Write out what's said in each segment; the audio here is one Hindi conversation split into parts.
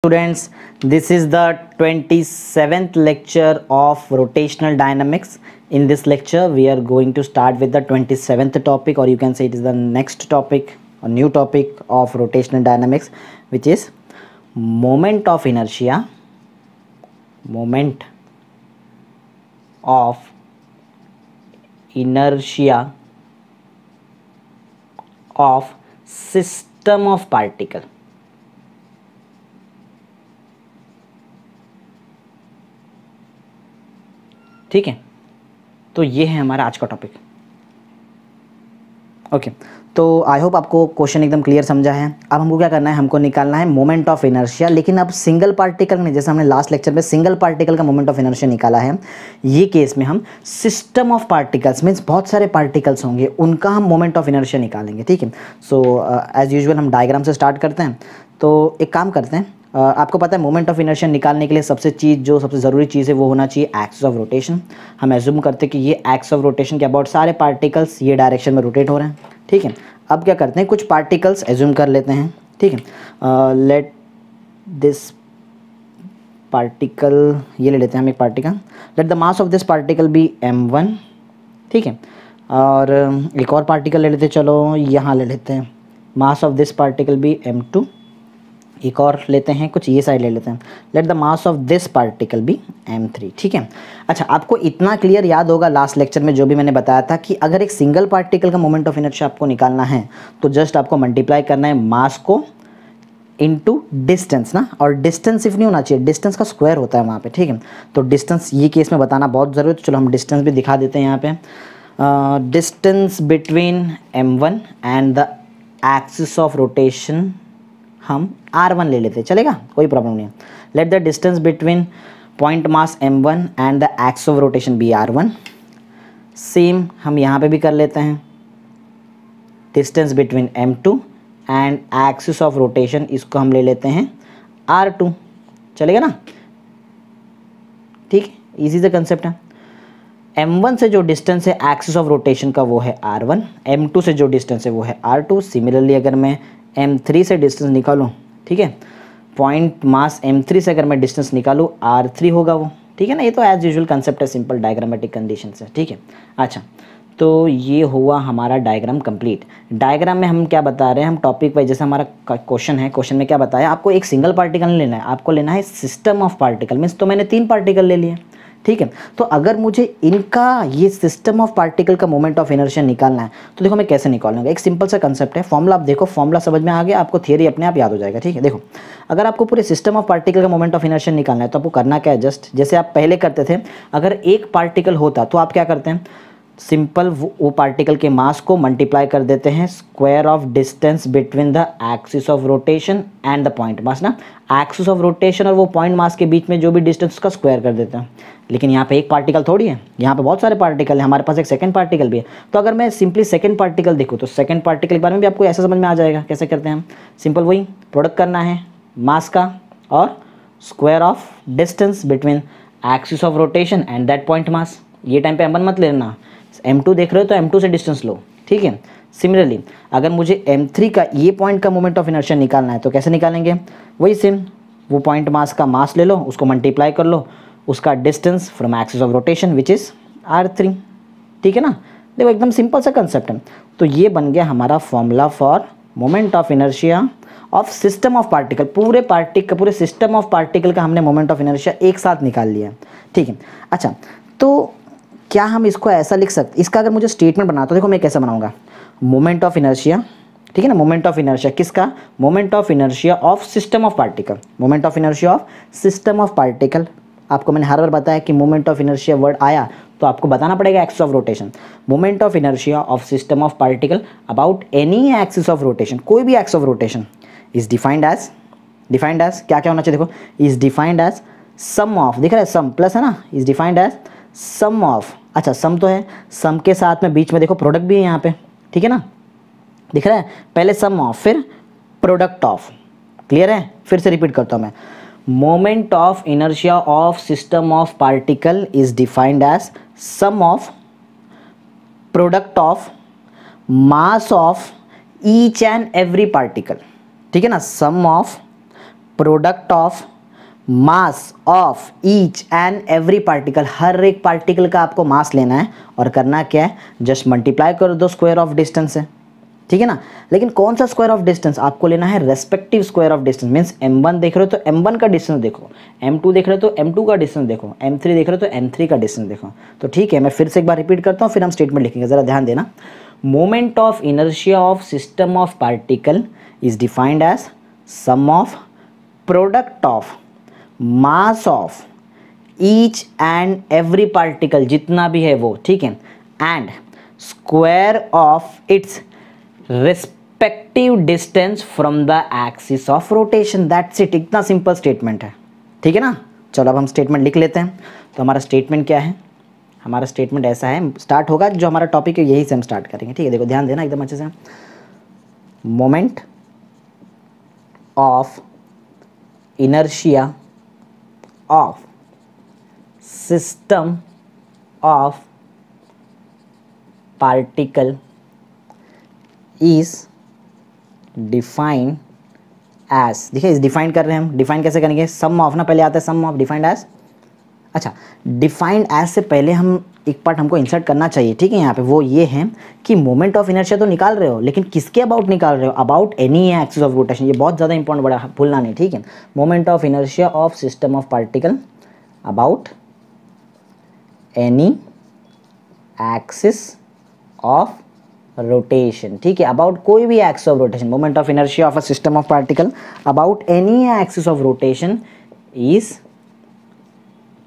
Students, this is the 27th lecture of rotational dynamics. In this lecture we are going to start with the 27th topic, or you can say it is the next topic, a new topic of rotational dynamics, which is moment of inertia of system of particle. ठीक है, तो ये है हमारा आज का टॉपिक। ओके, तो आई होप आपको क्वेश्चन एकदम क्लियर समझा है। अब हमको क्या करना है, हमको निकालना है मोमेंट ऑफ इनर्शिया, लेकिन अब सिंगल पार्टिकल नहीं, जैसे हमने लास्ट लेक्चर में सिंगल पार्टिकल का मोमेंट ऑफ इनर्शिया निकाला है, ये केस में हम सिस्टम ऑफ पार्टिकल्स मीन्स बहुत सारे पार्टिकल्स होंगे, उनका हम मोमेंट ऑफ इनर्शिया निकालेंगे। ठीक है, सो एज यूजुअल हम डायग्राम से स्टार्ट करते हैं। तो एक काम करते हैं, आपको पता है मोमेंट ऑफ इनर्शिया निकालने के लिए सबसे ज़रूरी चीज़ है वो होना चाहिए एक्सिस ऑफ रोटेशन। हम एज्यूम करते हैं कि ये एक्सिस ऑफ रोटेशन के अबाउट सारे पार्टिकल्स ये डायरेक्शन में रोटेट हो रहे हैं। ठीक है, अब क्या करते हैं, कुछ पार्टिकल्स एज्यूम कर लेते हैं। ठीक है, लेट दिस पार्टिकल, ये ले लेते हैं हम एक particle, let the mass of this particle be m1। ठीक है, और एक और पार्टिकल ले लेते हैं, चलो यहाँ ले लेते हैं, mass of this particle be m2। एक और लेते हैं, कुछ ये साइड ले लेते हैं, let the mass of this particle be m3। ठीक है, अच्छा आपको इतना क्लियर याद होगा लास्ट लेक्चर में जो भी मैंने बताया था कि अगर एक सिंगल पार्टिकल का मोमेंट ऑफ इनर्शिया आपको निकालना है तो जस्ट आपको मल्टीप्लाई करना है मास को इनटू डिस्टेंस ना, और डिस्टेंस सिर्फ नहीं होना चाहिए, डिस्टेंस का स्क्वायर होता है वहाँ पे। ठीक है, तो डिस्टेंस ये केस में बताना बहुत ज़रूरी है, तो चलो हम डिस्टेंस भी दिखा देते हैं यहाँ पे। Distance between m1 and the axis of rotation हम r1 ले लेते हैं, चलेगा, कोई प्रॉब्लम नहीं है। Let the distance between point mass m1 and the axis of rotation be r1। Same हम यहाँ पे भी कर लेते हैं, distance between m2 and axis of rotation, इसको हम ले लेते हैं r2, चलेगा ना। ठीक है, इजी सा कंसेप्ट है। m1 से जो डिस्टेंस है एक्सिस ऑफ रोटेशन का वो है r1, m2 से जो डिस्टेंस है वो है r2। सिमिलरली अगर मैं m3 से डिस्टेंस निकालूँ, ठीक है, पॉइंट मास m3 से अगर मैं डिस्टेंस निकालूँ r3 होगा वो। ठीक है ना, ये तो एज यूजुअल कंसेप्ट है, सिंपल डायग्रामेटिक कंडीशन है। ठीक है, अच्छा तो ये हुआ हमारा डायग्राम कंप्लीट। डायग्राम में हम क्या बता रहे हैं, हम टॉपिक वाइज, जैसे हमारा क्वेश्चन है, क्वेश्चन में क्या बताया आपको, एक सिंगल पार्टिकल नहीं लेना है, आपको लेना है सिस्टम ऑफ पार्टिकल। मीन्स तो मैंने 3 पार्टिकल ले लिए। ठीक है, तो अगर मुझे इनका ये सिस्टम ऑफ पार्टिकल का मोमेंट ऑफ इनर्शिया निकालना है तो देखो मैं कैसे निकालूंगा। एक सिंपल सा कंसेप्ट है, फॉर्मूला आप देखो, फॉर्मूला समझ में आ गया आपको, थियरी अपने आप याद हो जाएगा। ठीक है, देखो अगर आपको पूरे सिस्टम ऑफ पार्टिकल का मोमेंट ऑफ इनर्शिया निकालना है तो आपको करना क्या है, जस्ट जैसे आप पहले करते थे, अगर एक पार्टिकल होता तो आप क्या करते हैं, सिंपल वो पार्टिकल के मास को मल्टीप्लाई कर देते हैं square of distance between the axis of rotation and the point mass ना, एक्सिस ऑफ रोटेशन और वो पॉइंट मास के बीच में जो भी डिस्टेंस का स्क्वायर कर देते हैं। लेकिन यहाँ पे एक पार्टिकल थोड़ी है, यहाँ पे बहुत सारे पार्टिकल है, हमारे पास एक सेकंड पार्टिकल भी है। तो अगर मैं सिंपली सेकंड पार्टिकल देखूँ तो सेकंड पार्टिकल के बारे में भी आपको ऐसा समझ में आ जाएगा। कैसे करते हैं हम, सिंपल वही प्रोडक्ट करना है मास का और square of distance between axis of rotation and that point mass. ये टाइम पे m1 मत लेना, m2 देख रहे हो तो m2 से डिस्टेंस लो। ठीक है, सिमिलरली अगर मुझे m3 का ये पॉइंट का मोमेंट ऑफ इनर्शिया निकालना है तो कैसे निकालेंगे, वही सेम, वो पॉइंट मास का मास ले लो, उसको मल्टीप्लाई कर लो, उसका distance from axis of rotation which is r3। ठीक है ना, देखो एकदम सिंपल सा कंसेप्ट है। तो ये बन गया हमारा formula for moment of inertia of system of particle. पूरे सिस्टम ऑफ पार्टिकल का हमने मोमेंट ऑफ इनर्शिया एक साथ निकाल लिया। ठीक है, अच्छा तो क्या हम इसको ऐसा लिख सकते, इसका अगर मुझे स्टेटमेंट बनाता तो देखो मैं कैसे बनाऊंगा, मोमेंट ऑफ इनर्शिया, ठीक है ना, मोमेंट ऑफ इनर्शिया किसका, moment of inertia of system of particle, moment of inertia of system of particle. आपको मैंने हर बार बताया कि मोमेंट ऑफ इनर्शिया वर्ड आया तो आपको बताना पड़ेगा axis of rotation. Moment of inertia of system of particle about any axis of rotation, कोई भी axis of rotation is defined as क्या क्या होना चाहिए, देखो is defined as sum of, दिख रहा है सम प्लस है ना, is defined as sum of, अच्छा सम तो है, सम के साथ में बीच में देखो प्रोडक्ट भी है यहाँ पे। ठीक है ना, दिख रहा है, पहले सम ऑफ फिर प्रोडक्ट ऑफ, क्लियर है। फिर से रिपीट करता हूँ मैं, moment of inertia of system of particle is defined as sum of product of mass of each and every particle. ठीक है ना, sum of product of mass of each and every particle, हर एक पार्टिकल का आपको मास लेना है और करना क्या है, जस्ट मल्टीप्लाई कर दो स्क्वायर ऑफ डिस्टेंस से, ठीक है ना। लेकिन कौन सा स्क्वायर ऑफ डिस्टेंस आपको लेना है, respective square of distance. Means m1 देख रहे हो तो m1 का डिस्टेंस देखो, m2 देख रहे हो तो m2 का डिस्टेंस देखो, m3 देख रहे हो तो m3 का डिस्टेंस देखो। तो ठीक है, मैं फिर से एक बार रिपीट करता हूँ, फिर हम स्टेटमेंट लिखेंगे, जरा ध्यान देना। Moment of inertia of system of particle is defined as sum of product of mass of each and every particle, जितना भी है वो, ठीक है, and square of its respective distance from the axis of rotation. That's it, इतना सिंपल स्टेटमेंट है, ठीक है ना। चलो अब हम स्टेटमेंट लिख लेते हैं। तो हमारा स्टेटमेंट क्या है, हमारा स्टेटमेंट ऐसा है, स्टार्ट होगा जो हमारा टॉपिक है यही से हम स्टार्ट करेंगे, ठीक है। देखो ध्यान देना एकदम अच्छे से। Moment of inertia of system of particle is defined as, देखिए इस डिफाइंड कर रहे हैं हम, डिफाइन कैसे करेंगे, सम ऑफ ना पहले आता है, सम ऑफ डिफाइंड एज। अच्छा, डिफाइंड एज से पहले हम एक पार्ट हमको इंसर्ट करना चाहिए, ठीक है। यहाँ पे वो ये है कि मोमेंट ऑफ इनर्शिया तो निकाल रहे हो, लेकिन किसके अबाउट निकाल रहे हो, about any axis of rotation. ये बहुत ज़्यादा इंपॉर्टेंट, बड़ा भूलना नहीं, ठीक है। Moment of inertia of system of particle about any axis of rotation, ठीक है, अबाउट कोई भी axis of rotation. Moment of inertia of a system of particle about any axis of rotation is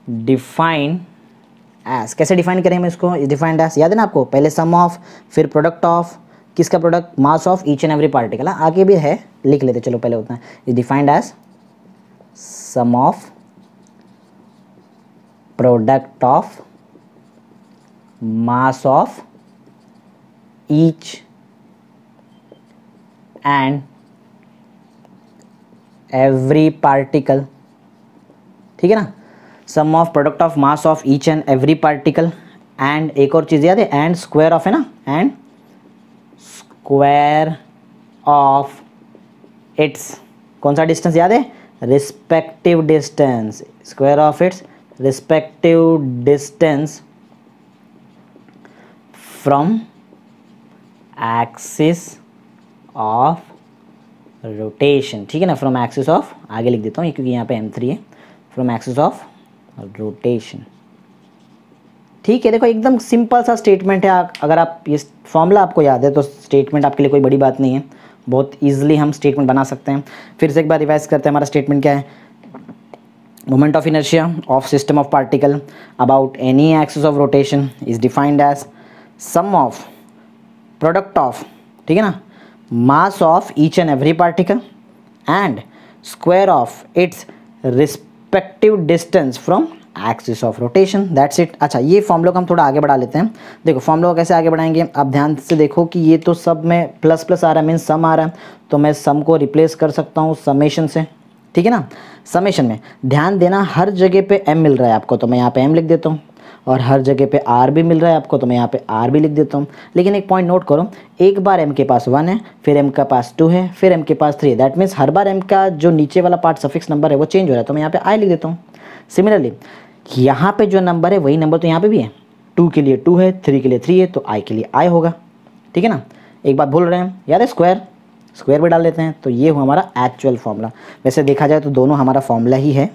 defined as. कैसे डिफाइन करें हम इसको, इज डिफाइंड एज, याद है ना आपको, पहले सम ऑफ, फिर प्रोडक्ट ऑफ, किसका product, mass of each and every particle. आगे भी है, लिख लेते चलो पहले उतना। Is defined as sum of product of mass of each and every particle, ठीक है ना। Sum of product of mass of each and every particle, and एक और चीज़ याद है, एंड स्क्वायर ऑफ, है ना, एंड स्क्वायर ऑफ इट्स, कौन सा डिस्टेंस याद है, respective distance, square of its respective distance from axis of rotation, ठीक है ना, फ्रॉम एक्सिस ऑफ, आगे लिख देता हूँ क्योंकि यहाँ पे m3 है, फ्रॉम एक्सिस ऑफ रोटेशन, ठीक है। देखो एकदम सिंपल सा स्टेटमेंट है, अगर आप ये फॉर्मूला आपको याद है तो स्टेटमेंट आपके लिए कोई बड़ी बात नहीं है, बहुत ईजिली हम स्टेटमेंट बना सकते हैं। फिर से एक बार रिवाइज करते हैं, हमारा स्टेटमेंट क्या है, moment of inertia of system of particle about any axis of rotation is defined as sum of product of, ठीक है ना, mass of each and every particle and square of its respective distance from axis of rotation. That's it. अच्छा, ये फॉर्मूला को हम थोड़ा आगे बढ़ा लेते हैं। देखो फॉर्मूला को कैसे आगे बढ़ाएंगे, आप ध्यान से देखो कि ये तो सब में प्लस प्लस आ रहा है, मीन्स सम आ रहा है, तो मैं सम को रिप्लेस कर सकता हूँ समेशन से, ठीक है ना। समेशन में ध्यान देना, हर जगह पे m मिल रहा है आपको तो मैं यहाँ पे m लिख देता हूँ, और हर जगह पे r भी मिल रहा है आपको तो मैं यहाँ पे r भी लिख देता हूँ। लेकिन एक पॉइंट नोट करो, एक बार m के पास 1 है, फिर m के पास 2 है, फिर m के पास 3 है, that means her bar m का जो नीचे वाला पार्ट सफिक्स नंबर है वो चेंज हो रहा है, तो मैं यहाँ पे i लिख देता हूँ। सिमिलरली यहाँ पे जो नंबर है वही नंबर तो यहाँ पे भी है, 2 के लिए 2 है, 3 के लिए 3 है, तो i के लिए i होगा, ठीक है ना। एक बात भूल रहे हैं, याद है स्क्वायर भी डाल लेते हैं, तो ये हुआ हमारा एक्चुअल फॉर्मूला। वैसे देखा जाए तो दोनों हमारा फॉर्मूला ही है।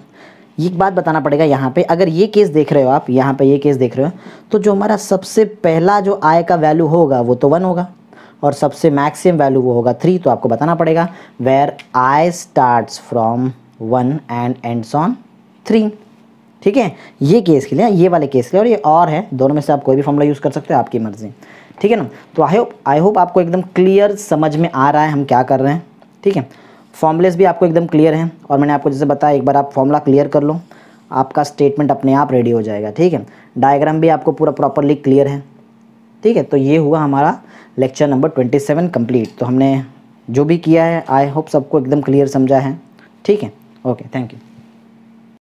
एक बात बताना पड़ेगा यहाँ पे, अगर ये केस देख रहे हो आप, यहाँ पे ये केस देख रहे हो, तो जो हमारा सबसे पहला जो i का वैल्यू होगा वो तो 1 होगा, और सबसे मैक्सिमम वैल्यू वो होगा 3। तो आपको बताना पड़ेगा where i starts from 1 and ends on 3, ठीक है। ये केस के लिए, ये वाले केस के लिए, और ये और है, दोनों में से आप कोई भी फॉर्मूला यूज़ कर सकते हो, आपकी मर्जी, ठीक है ना। तो आई होप आपको एकदम क्लियर समझ में आ रहा है हम क्या कर रहे हैं, ठीक है। फॉर्मूलेस भी आपको एकदम क्लियर हैं, और मैंने आपको जैसे बताया, एक बार आप फॉर्मूला क्लियर कर लो, आपका स्टेटमेंट अपने आप रेडी हो जाएगा, ठीक है। डायग्राम भी आपको पूरा प्रॉपरली क्लियर है, ठीक है। तो ये हुआ हमारा लेक्चर नंबर 27 कंप्लीट। तो हमने जो भी किया है, आई होप सबको एकदम क्लियर समझा है, ठीक है। Okay, thank you.